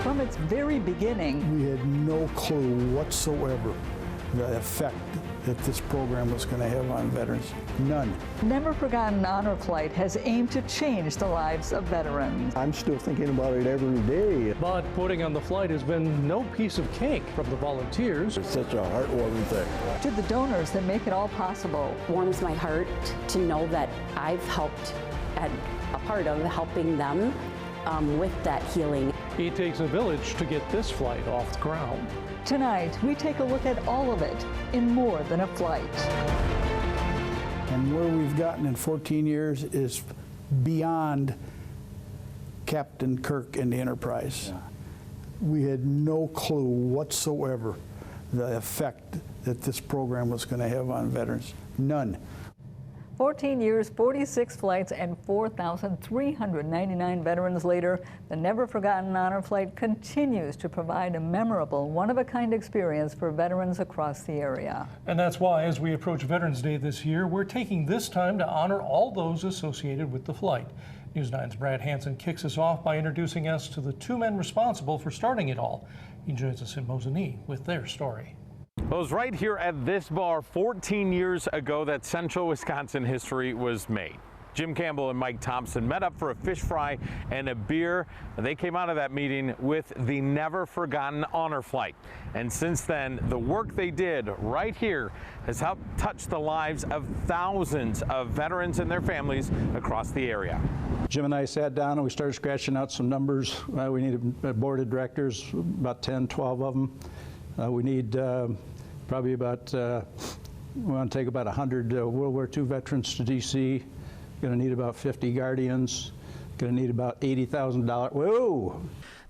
From its very beginning, we had no clue whatsoever the effect that this program was going to have on veterans. None. Never Forgotten Honor Flight has aimed to change the lives of veterans. I'm still thinking about it every day. But putting on the flight has been no piece of cake from the volunteers. It's such a heartwarming thing. To the donors that make it all possible. Warms my heart to know that I've helped and a part of helping them with that healing. It takes a village to get this flight off the ground. Tonight, we take a look at all of it in More Than a Flight. And where we've gotten in 14 years is beyond Captain Kirk and the Enterprise. We had no clue whatsoever the effect that this program was going to have on veterans. None. 14 years, 46 flights, and 4,399 veterans later, the Never Forgotten Honor Flight continues to provide a memorable, one-of-a-kind experience for veterans across the area. And that's why, as we approach Veterans Day this year, we're taking this time to honor all those associated with the flight. News 9's Brad Hansen kicks us off by introducing us to the two men responsible for starting it all. He joins us in Mosinee with their story. Well, it was right here at this bar 14 years ago that Central Wisconsin history was made. Jim Campbell and Mike Thompson met up for a fish fry and a beer. They came out of that meeting with the Never Forgotten Honor Flight. And since then, the work they did right here has helped touch the lives of thousands of veterans and their families across the area. Jim and I sat down and we started scratching out some numbers. We needed a board of directors, about 10, 12 of them. We need probably about, we want to take about 100 World War II veterans to D.C. Going to need about 50 guardians. Going to need about $80,000. Whoa!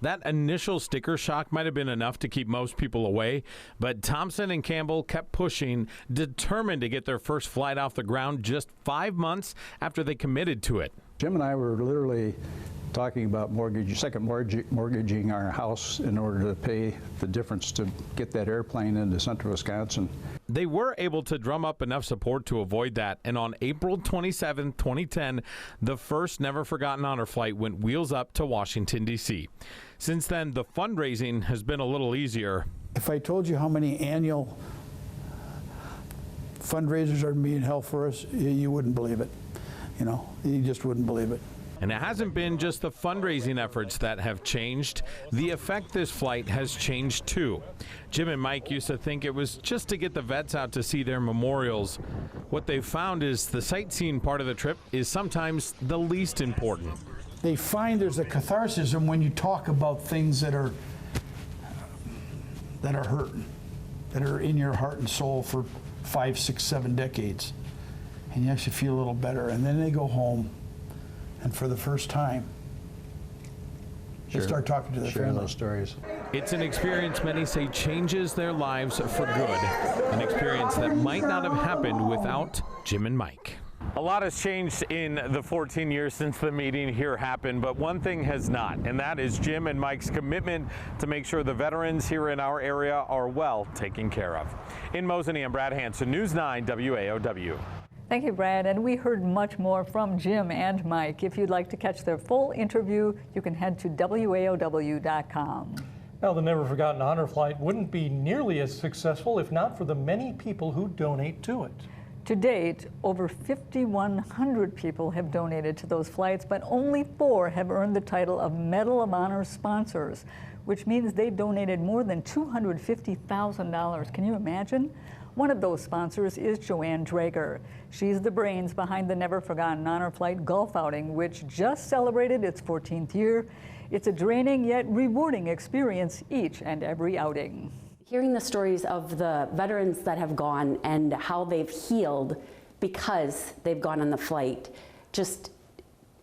That initial sticker shock might have been enough to keep most people away, but Thompson and Campbell kept pushing, determined to get their first flight off the ground just 5 months after they committed to it. Jim and I were literally talking about mortgaging our house in order to pay the difference to get that airplane into central Wisconsin. They were able to drum up enough support to avoid that, and on April 27, 2010, the first Never Forgotten Honor Flight went wheels up to Washington, D.C. Since then, the fundraising has been a little easier. If I told you how many annual fundraisers are being held for us, you wouldn't believe it. You know, you just wouldn't believe it. And it hasn't been just the fundraising efforts that have changed. The effect this flight has changed too. Jim and Mike used to think it was just to get the vets out to see their memorials. What they've found is the sightseeing part of the trip is sometimes the least important. They find there's a catharsis when you talk about things that are hurting, that are in your heart and soul for 5, 6, 7 decades. And you actually feel a little better. And then they go home, and for the first time, they start talking to their family. Those stories. It's an experience many say changes their lives for good. An experience that might not have happened without Jim and Mike. A lot has changed in the 14 years since the meeting here happened, but one thing has not, and that is Jim and Mike's commitment to make sure the veterans here in our area are well taken care of. In Mosinee, I'm Brad Hansen, News 9 WAOW. Thank you, Brad. And we heard much more from Jim and Mike. If you'd like to catch their full interview, you can head to WAOW.com. Now, the Never Forgotten Honor Flight wouldn't be nearly as successful if not for the many people who donate to it. To date, over 5,100 people have donated to those flights, but only 4 have earned the title of Medal of Honor sponsors, which means they've donated more than $250,000. Can you imagine? One of those sponsors is Joanne Drager. She's the brains behind the Never Forgotten Honor Flight golf outing, which just celebrated its 14th year. It's a draining yet rewarding experience each and every outing. Hearing the stories of the veterans that have gone and how they've healed because they've gone on the flight just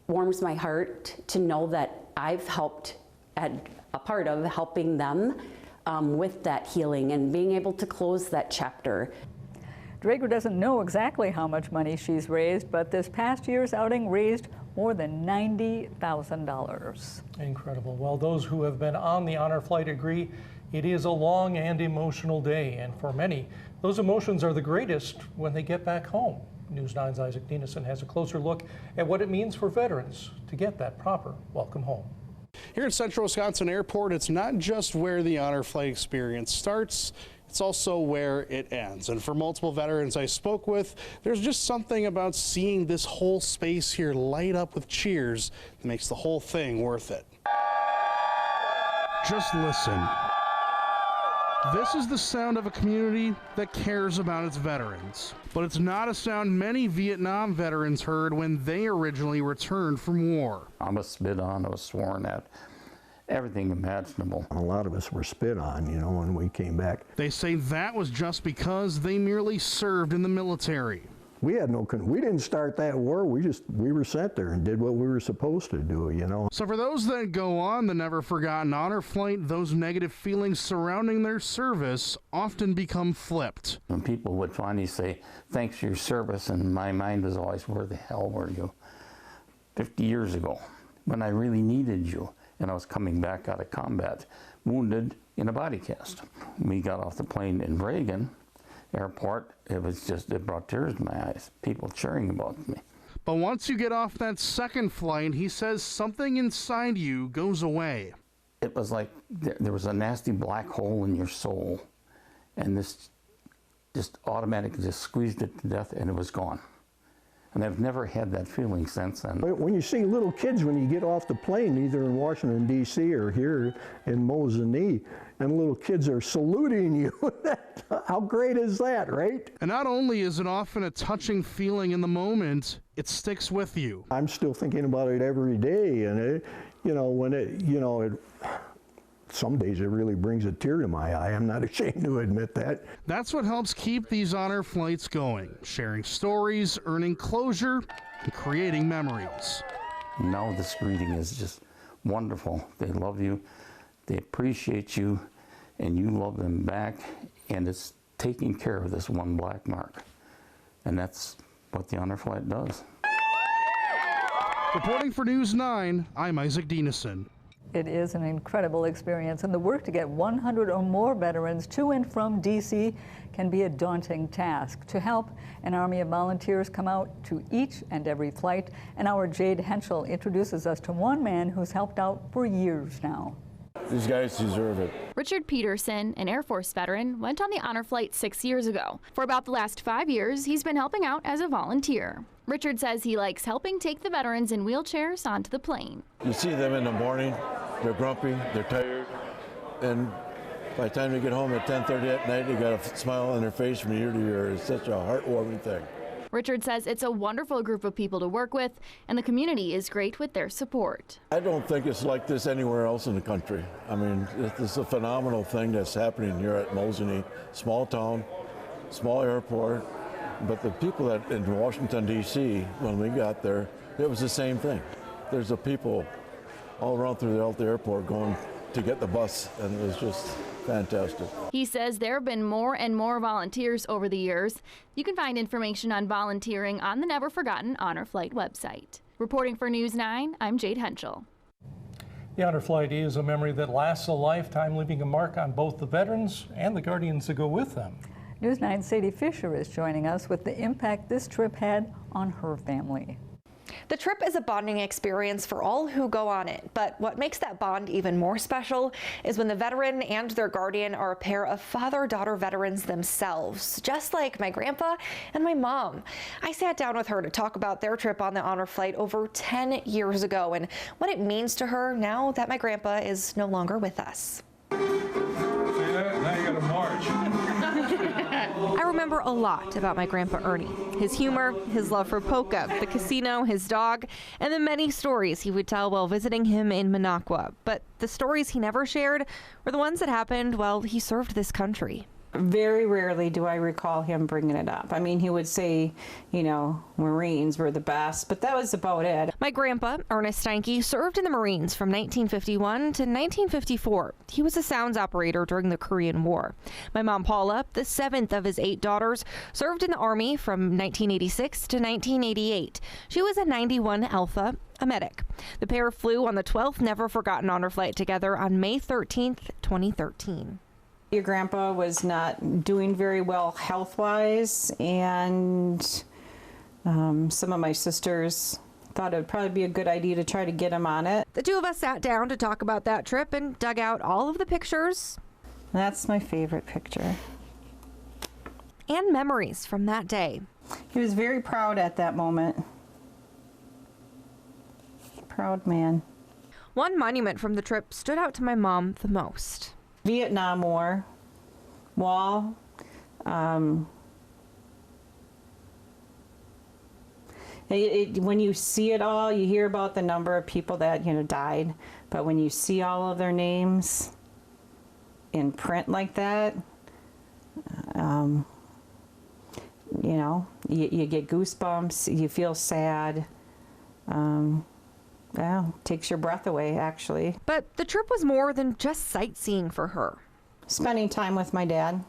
warms my heart to know that I've helped and a part of helping them with that healing and being able to close that chapter. Drager doesn't know exactly how much money she's raised, but this past year's outing raised more than $90,000. Incredible. Well, those who have been on the honor flight agree it is a long and emotional day, and for many, those emotions are the greatest when they get back home. News 9's Isaac Dienesen has a closer look at what it means for veterans to get that proper welcome home. Here at Central Wisconsin Airport, it's not just where the honor flight experience starts, it's also where it ends. And for multiple veterans I spoke with, there's just something about seeing this whole space here light up with cheers that makes the whole thing worth it. Just listen. This is the sound of a community that cares about its veterans. But it's not a sound many Vietnam veterans heard when they originally returned from war. I was spit on, I was sworn at, everything imaginable. A lot of us were spit on, you know, when we came back. They say that was just because they merely served in the military. We didn't start that war, we were sent there and did what we were supposed to do, you know. So for those that go on the never forgotten honor flight, those negative feelings surrounding their service often become flipped. When people would finally say, thanks for your service, and my mind was always, where the hell were you 50 years ago when I really needed you? And I was coming back out of combat, wounded in a body cast. We got off the plane in Reagan Airport. It brought tears to my eyes, people cheering about me. But once you get off that second flight, he says something inside you goes away. It was like there was a nasty black hole in your soul, and this just automatically just squeezed it to death, and it was gone. And I've never had that feeling since then. When you see little kids when you get off the plane, either in Washington, D.C. or here in Mosinee, and little kids are saluting you, how great is that, right? And not only is it often a touching feeling in the moment, it sticks with you. I'm still thinking about it every day, and some days it really brings a tear to my eye. I'm not ashamed to admit that. That's what helps keep these honor flights going, sharing stories, earning closure, and creating memories. Now this greeting is just wonderful. They love you, they appreciate you, and you love them back, and it's taking care of this one black mark. And that's what the honor flight does. Reporting for News 9, I'm Isaac Dienison. It is an incredible experience, and the work to get 100 or more veterans to and from D.C. can be a daunting task. To help, an army of volunteers come out to each and every flight, and our Jade Henschel introduces us to one man who's helped out for years now. These guys deserve it. Richard Peterson, an Air Force veteran, went on the honor flight 6 years ago. For about the last 5 years, he's been helping out as a volunteer. Richard says he likes helping take the veterans in wheelchairs onto the plane. You see them in the morning, they're grumpy, they're tired, and by the time they get home at 10:30 at night, they got a smile on their face from ear to ear. It's such a heartwarming thing. Richard says it's a wonderful group of people to work with, and the community is great with their support. I don't think it's like this anywhere else in the country. I mean, it's a phenomenal thing that's happening here at Mosinee. Small town, small airport, but the people in Washington, D.C., when we got there, it was the same thing. There's the people all around throughout the airport going to get the bus, and it was just fantastic. He says there have been more and more volunteers over the years. You can find information on volunteering on the Never Forgotten Honor Flight website. Reporting for News 9, I'm Jade Henschel. The honor flight is a memory that lasts a lifetime, leaving a mark on both the veterans and the guardians that go with them. News 9's Sadie Fisher is joining us with the impact this trip had on her family. The trip is a bonding experience for all who go on it, but what makes that bond even more special is when the veteran and their guardian are a pair of father-daughter veterans themselves, just like my grandpa and my mom. I sat down with her to talk about their trip on the honor flight over 10 years ago and what it means to her now that my grandpa is no longer with us. See that? Now you gotta march. I remember a lot about my Grandpa Ernie. His humor, his love for polka, the casino, his dog, and the many stories he would tell while visiting him in Minocqua. But the stories he never shared were the ones that happened while he served this country. Very rarely do I recall him bringing it up. I mean, he would say, you know, Marines were the best, but that was about it. My grandpa, Ernest Steinke, served in the Marines from 1951 to 1954. He was a sounds operator during the Korean War. My mom, Paula, the seventh of his 8 daughters, served in the Army from 1986 to 1988. She was a 91 Alpha, a medic. The pair flew on the 12th Never Forgotten Honor Flight together on May 13th, 2013. Your grandpa was not doing very well health-wise, and some of my sisters thought it would probably be a good idea to try to get him on it. The two of us sat down to talk about that trip and dug out all of the pictures. That's my favorite picture. And memories from that day. He was very proud at that moment. Proud man. One monument from the trip stood out to my mom the most. Vietnam War wall. When you see it all, you hear about the number of people that died, but when you see all of their names in print like that, you get goosebumps. You feel sad. Yeah, takes your breath away, actually. But the trip was more than just sightseeing for her. Spending time with my dad.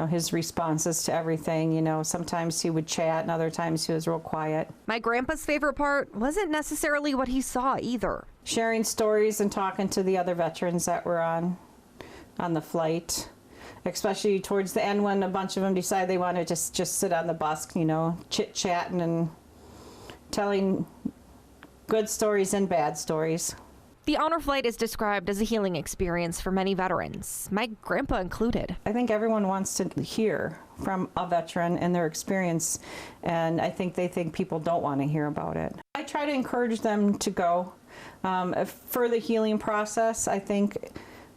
His responses to everything, sometimes he would chat and other times he was real quiet. My grandpa's favorite part wasn't necessarily what he saw either. Sharing stories and talking to the other veterans that were on the flight, especially towards the end when a bunch of them decided they wanted to just sit on the bus, chit-chatting and telling good stories and bad stories. The honor flight is described as a healing experience for many veterans, my grandpa included. I think everyone wants to hear from a veteran and their experience, and I think they think people don't want to hear about it. I try to encourage them to go for the healing process, I think,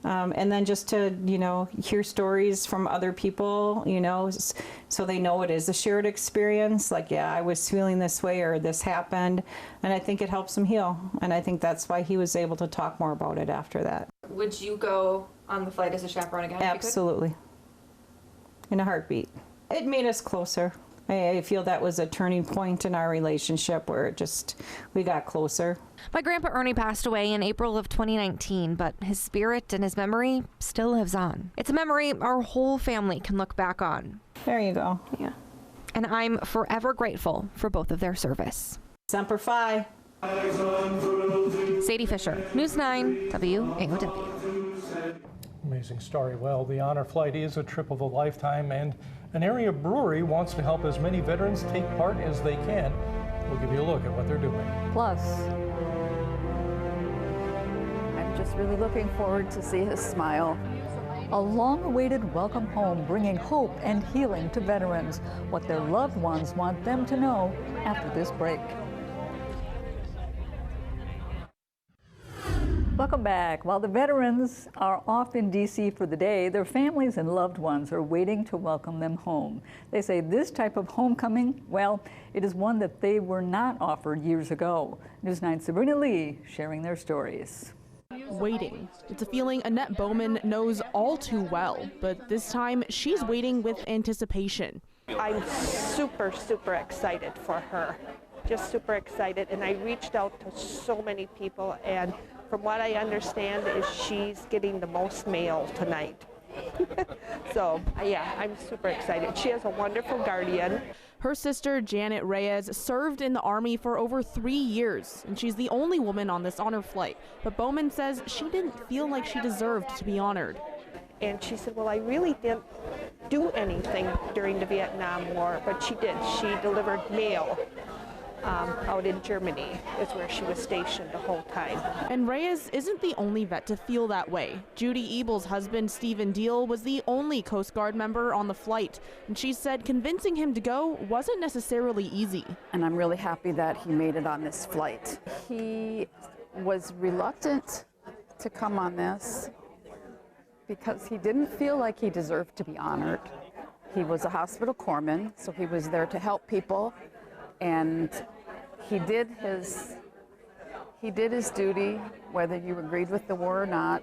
and then just to, hear stories from other people, so they know it is a shared experience. Like, yeah, I was feeling this way or this happened. And I think it helps them heal. And I think that's why he was able to talk more about it after that. Would you go on the flight as a chaperone again? Absolutely. In a heartbeat. It made us closer. I feel that was a turning point in our relationship where we got closer. My grandpa Ernie passed away in April of 2019, but his spirit and his memory still lives on. It's a memory our whole family can look back on. There you go. Yeah. And I'm forever grateful for both of their service. Semper Fi. Sadie Fisher, News 9, WAOW. Amazing story. Well, the honor flight is a trip of a lifetime, and an area brewery wants to help as many veterans take part as they can. We'll give you a look at what they're doing. Plus, I'm just really looking forward to see his smile. A long-awaited welcome home, bringing hope and healing to veterans, what their loved ones want them to know after this break. Welcome back. While the veterans are off in D.C. for the day, their families and loved ones are waiting to welcome them home. They say this type of homecoming, well, it is one that they were not offered years ago. News 9's Sabrina Lee sharing their stories. Waiting. It's a feeling Annette Bowman knows all too well, but this time she's waiting with anticipation. I'm super, super excited for her. Just super excited, and I reached out to so many people, and from what I understand is she's getting the most mail tonight. So yeah, I'm super excited. She has a wonderful guardian. Her sister, Janet Reyes, served in the Army for over 3 years, and she's the only woman on this honor flight. But Bowman says she didn't feel like she deserved to be honored. And she said, well, I really didn't do anything during the Vietnam War, but she did. She delivered mail. Out in Germany is where she was stationed the whole time. And Reyes isn't the only vet to feel that way. Judy Ebel's husband, Stephen Deal, was the only Coast Guard member on the flight. And she said convincing him to go wasn't necessarily easy. And I'm really happy that he made it on this flight. He was reluctant to come on this because he didn't feel like he deserved to be honored. He was a hospital corpsman, so he was there to help people. And he did his duty, whether you agreed with the war or not.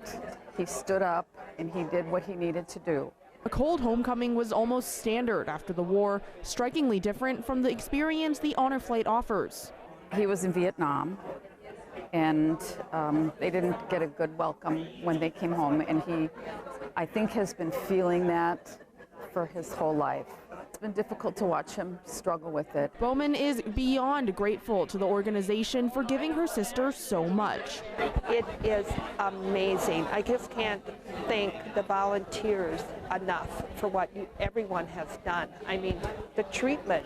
He stood up and he did what he needed to do. A cold homecoming was almost standard after the war, strikingly different from the experience the honor flight offers. He was in Vietnam, and they didn't get a good welcome when they came home, and he, I think, has been feeling that for his whole life. It's been difficult to watch him struggle with it. Bowman is beyond grateful to the organization for giving her sister so much. It is amazing. I just can't thank the volunteers enough for what everyone has done. I mean, the treatment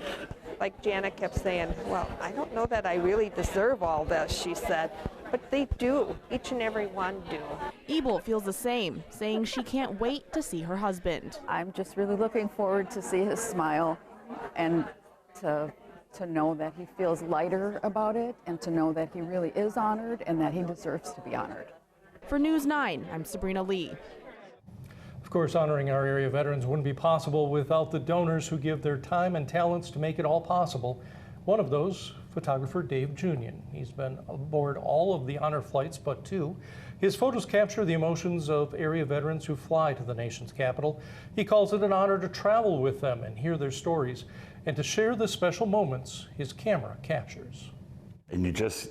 like Janet kept saying, well, I don't know that I really deserve all this, she said. But they do. Each and every one do. Ebel feels the same, saying she can't wait to see her husband. I'm just really looking forward to see his smile and to know that he feels lighter about it and to know that he really is honored and that he deserves to be honored. For News 9, I'm Sabrina Lee. Of course, honoring our area veterans wouldn't be possible without the donors who give their time and talents to make it all possible. One of those, photographer Dave Junion. He's been aboard all of the honor flights but 2. His photos capture the emotions of area veterans who fly to the nation's capital. He calls it an honor to travel with them and hear their stories, and to share the special moments his camera captures. And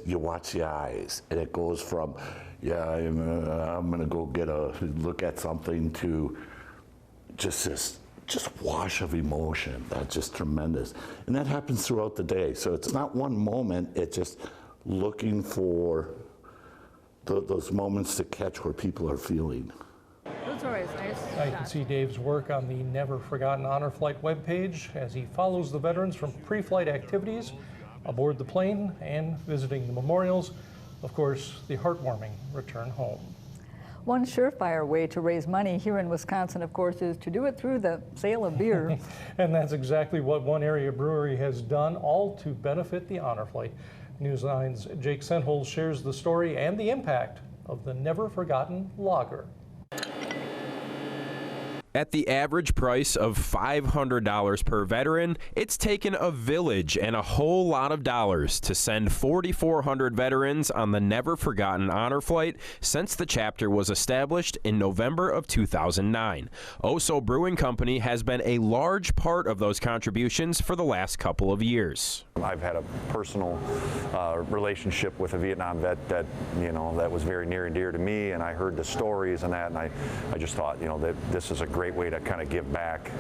you watch the eyes, and it goes from, yeah, I'm gonna go get a look at something, to just this wash of emotion. That's just tremendous. And that happens throughout the day. So it's not one moment, it's just looking for those moments to catch where people are feeling. Those are always nice. I can see Dave's work on the Never Forgotten Honor Flight webpage as he follows the veterans from pre-flight activities, aboard the plane, and visiting the memorials. Of course, the heartwarming return home. One surefire way to raise money here in Wisconsin, of course, is to do it through the sale of beer. And that's exactly what one area brewery has done, all to benefit the honor flight. News 9's Jake Senholz shares the story and the impact of the Never Forgotten Lager. At the average price of $500 per veteran, it's taken a village and a whole lot of dollars to send 4,400 veterans on the Never Forgotten Honor Flight since the chapter was established in November of 2009. Oso Brewing Company has been a large part of those contributions for the last couple of years. I've had a personal relationship with a Vietnam vet that, that was very near and dear to me, and I heard the stories and that, and I just thought, that this is a great way to kind of give back,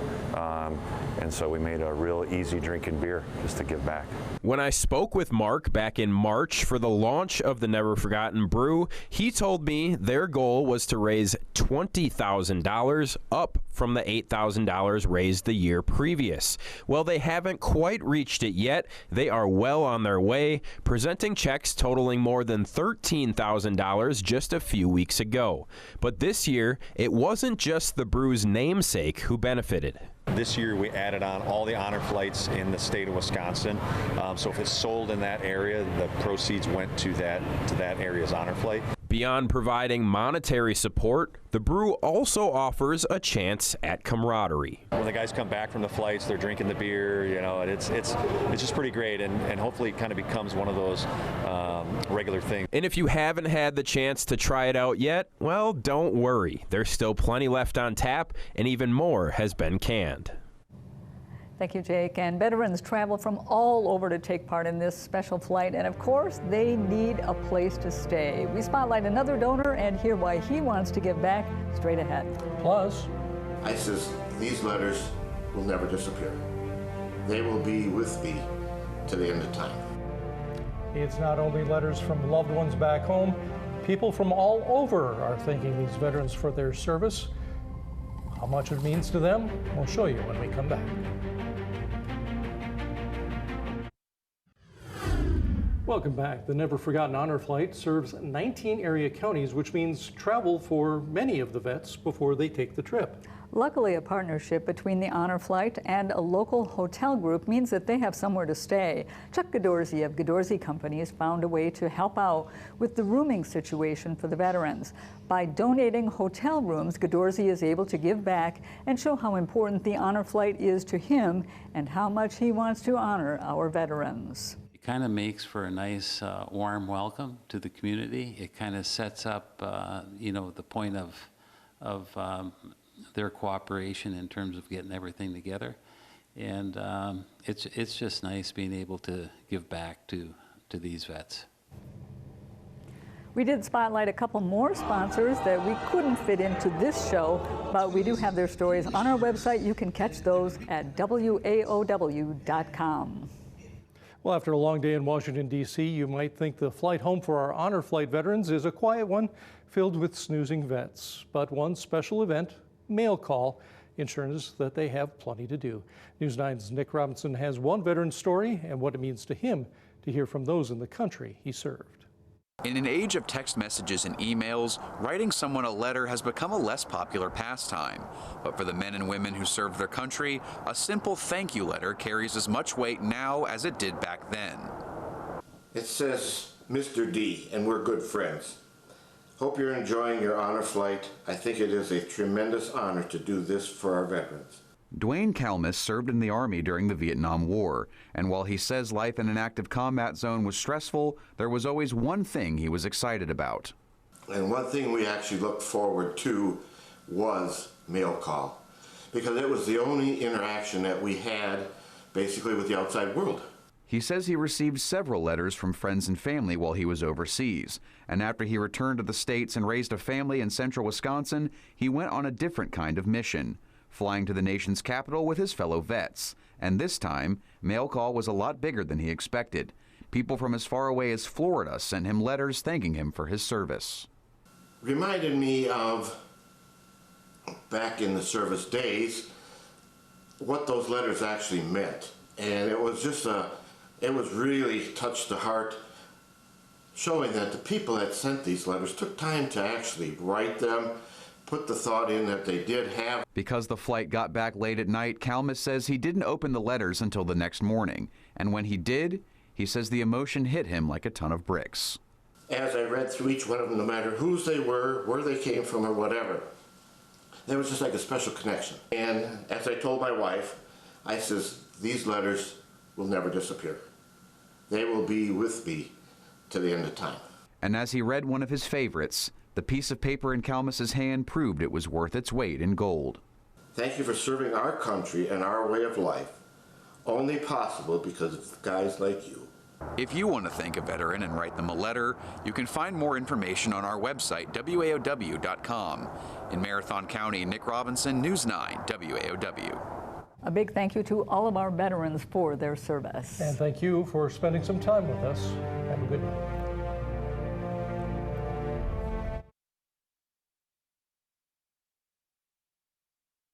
and so we made a real easy drinking beer just to give back. When I spoke with Mark back in March for the launch of the Never Forgotten Brew, he told me their goal was to raise $20,000, up from the $8,000 raised the year previous. Well, they haven't quite reached it yet. They are well on their way, presenting checks totaling more than $13,000 just a few weeks ago. But this year, it wasn't just the brew's namesake who benefited. This year we added on all the honor flights in the state of Wisconsin. So if it's sold in that area, the proceeds went to that area's honor flight. Beyond providing monetary support, the brew also offers a chance at camaraderie. When the guys come back from the flights, they're drinking the beer, and it's just pretty great, and hopefully it kind of becomes one of those regular things. And if you haven't had the chance to try it out yet, well, don't worry. There's still plenty left on tap, and even more has been canned. Thank you, Jake. And veterans travel from all over to take part in this special flight, and of course, they need a place to stay. We spotlight another donor and hear why he wants to give back straight ahead. Plus, I says, these letters will never disappear. They will be with me to the end of time. It's not only letters from loved ones back home. People from all over are thanking these veterans for their service. How much it means to them, we'll show you when we come back. Welcome back. The Never Forgotten Honor Flight serves 19 area counties, which means travel for many of the vets before they take the trip. Luckily, a partnership between the Honor Flight and a local hotel group means that they have somewhere to stay. Chuck Gadorsey of Gadorsey Company has found a way to help out with the rooming situation for the veterans. By donating hotel rooms, Gadorsey is able to give back and show how important the Honor Flight is to him and how much he wants to honor our veterans. Kind of makes for a nice warm welcome to the community. It kind of sets up, the point of their cooperation in terms of getting everything together, and it's just nice being able to give back to these vets. We did spotlight a couple more sponsors that we couldn't fit into this show, but we do have their stories on our website. You can catch those at waow.com. Well, after a long day in Washington, D.C., you might think the flight home for our Honor Flight veterans is a quiet one filled with snoozing vets. But one special event, Mail Call, ensures that they have plenty to do. News 9's Nick Robinson has one veteran's story and what it means to him to hear from those in the country he served. In an age of text messages and emails, writing someone a letter has become a less popular pastime. But for the men and women who served their country, a simple thank you letter carries as much weight now as it did back then. It says, Mr. D, and we're good friends. Hope you're enjoying your honor flight. I think it is a tremendous honor to do this for our veterans. Dwayne Kalmus served in the Army during the Vietnam War, and while he says life in an active combat zone was stressful, there was always one thing he was excited about. And one thing we actually looked forward to was mail call, because it was the only interaction that we had basically with the outside world. He says he received several letters from friends and family while he was overseas, and after he returned to the States and raised a family in central Wisconsin, he went on a different kind of mission, flying to the nation's capital with his fellow vets. And this time, mail call was a lot bigger than he expected. People from as far away as Florida sent him letters thanking him for his service. Reminded me of back in the service days, what those letters actually meant. And it was just it was really touched the heart, showing that the people that sent these letters took time to actually write them, put the thought in that they did have. Because the flight got back late at night, Kalmus says he didn't open the letters until the next morning. And when he did, he says the emotion hit him like a ton of bricks. As I read through each one of them, no matter whose they were, where they came from, or whatever, there was just like a special connection. And as I told my wife, I says, these letters will never disappear. They will be with me to the end of time. And as he read one of his favorites, the piece of paper in Kalmus's hand proved it was worth its weight in gold. Thank you for serving our country and our way of life, only possible because of guys like you. If you want to thank a veteran and write them a letter, you can find more information on our website, WAOW.com. In Marathon County, Nick Robinson, News 9, WAOW. A big thank you to all of our veterans for their service. And thank you for spending some time with us. Have a good night.